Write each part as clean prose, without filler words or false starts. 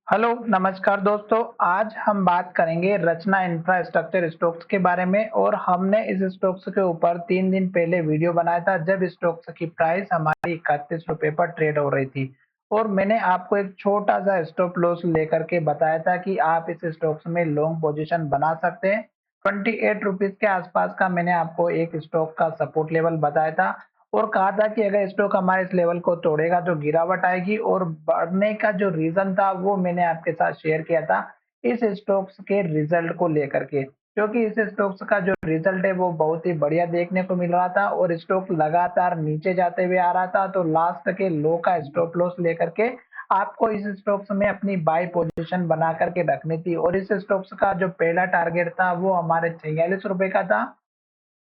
Hello, नमस्कार दोस्तों। आज हम बात करेंगे रचना इंफ्रास्ट्रक्चर स्टॉक्स के बारे में और हमने इस स्टॉक्स के ऊपर 3 दिन पहले वीडियो बनाया था जब स्टॉक्स की प्राइस हमारी ₹31 पर ट्रेड हो रही थी और मैंने आपको एक छोटा-सा स्टॉप लॉस लेकर के बताया था कि आप इस स्टॉक्स में लॉन्ग पोजीशन बना सकते हैं। ₹28 के आसपास का मैंने आपको एक स्टॉक का सपोर्ट लेवल बताया था और कहा था कि अगर स्टॉक हमारे इस लेवल को तोड़ेगा तो गिरावट आएगी और बढ़ने का जो रीज़न था वो मैंने आपके साथ शेयर किया था इस स्टॉक्स के रिज़ल्ट को लेकर के। क्योंकि इस स्टॉक्स का जो रिज़ल्ट है वो बहुत ही बढ़िया देखने को मिल रहा था और स्टॉक लगातार नीचे जाते हुए आ रहा था, तो लास्ट के लो का स्टॉप लॉस लेकर के आपको इस स्टॉक्स में अपनी बाय पोज़ीशन बना कर के रखनी थी और इस स्टॉक्स का जो पहला टारगेट था वो हमारे ₹46 का था।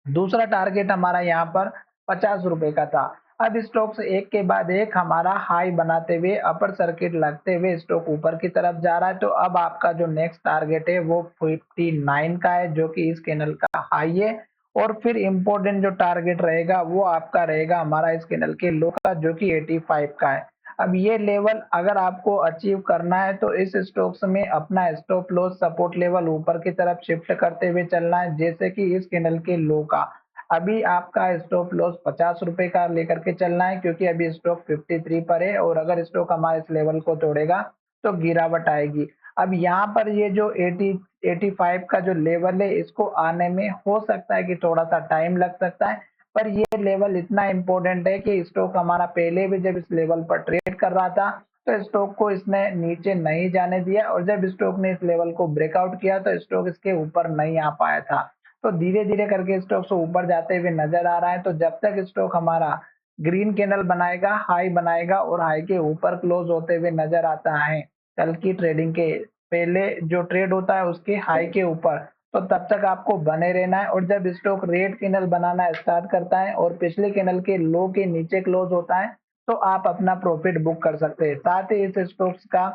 दूसरा टारगेट हमारा यहाँ पर ₹50 का था। अब स्टॉक्स एक के बाद एक हमारा हाई बनाते हुए अपर सर्किट लगते हुए स्टॉक ऊपर की तरफ जा रहा है, तो अब आपका जो नेक्स्ट टारगेट है वो 59 का है जो कि इस कैंडल का हाई है और फिर इम्पोर्टेंट जो टारगेट रहेगा वो आपका रहेगा हमारा इस कैंडल के लो का जो कि 85 का है। अब ये लेवल अगर आपको अचीव करना है तो इस स्टॉक्स में अपना स्टॉप लॉस सपोर्ट लेवल ऊपर की तरफ शिफ्ट करते हुए चलना है, जैसे कि इस कैंडल के लो का अभी आपका स्टॉप लॉस ₹50 का लेकर के चलना है, क्योंकि अभी स्टॉक 53 पर है और अगर स्टॉक हमारे इस लेवल को तोड़ेगा तो गिरावट आएगी। अब यहाँ पर ये जो 80 85 का जो लेवल है इसको आने में हो सकता है कि थोड़ा-सा टाइम लग सकता है, पर ये लेवल इतना इम्पोर्टेंट है कि स्टॉक हमारा पहले भी जब इस लेवल पर ट्रेड कर रहा था, तो स्टॉक को इसने नीचे नहीं जाने दिया और जब स्टॉक ने इस लेवल को ब्रेकआउट किया तो स्टॉक इसके ऊपर नहीं आ पाया था। तो धीरे-धीरे करके स्टॉक्स ऊपर जाते हुए नज़र आ रहा है, तो जब तक स्टॉक हमारा ग्रीन कैंडल बनाएगा, हाई बनाएगा और हाई के ऊपर क्लोज़ होते हुए नज़र आता है, कल की ट्रेडिंग के पहले जो ट्रेड होता है उसके हाई के ऊपर, तो तब तक आपको बने रहना है और जब स्टॉक रेड कैंडल बनाना स्टार्ट करता है और पिछले कैंडल के लो के नीचे क्लोज़ होता है, तो आप अपना प्रॉफिट बुक कर सकते हैं। साथ ही इस स्टॉक्स का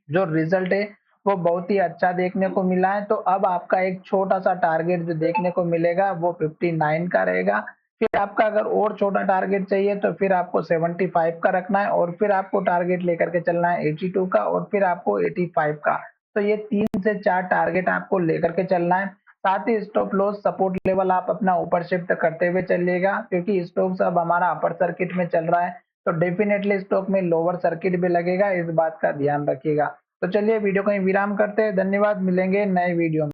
जो रिजल्ट है वो बहुत ही अच्छा देखने को मिला है, तो अब आपका एक छोटा-सा टारगेट जो देखने को मिलेगा वो 59 का रहेगा। फिर आपका अगर और छोटा टारगेट चाहिए तो फिर आपको 75 का रखना है और फिर आपको टारगेट लेकर के चलना है 82 का और फिर आपको 85 का। तो ये 3 से 4 टारगेट आपको लेकर के चलना है। साथ ही स्टॉप लॉस सपोर्ट लेवल आप अपना ऊपर शिफ्ट करते हुए चलिएगा, क्योंकि स्टॉक्स अब हमारा अपर सर्किट में चल रहा है, तो डेफिनिटली स्टॉक में लोअर सर्किट भी लगेगा, इस बात का ध्यान रखिएगा। तो चलिए वीडियो को यहीं विराम करते हैं। धन्यवाद, मिलेंगे नए वीडियो में।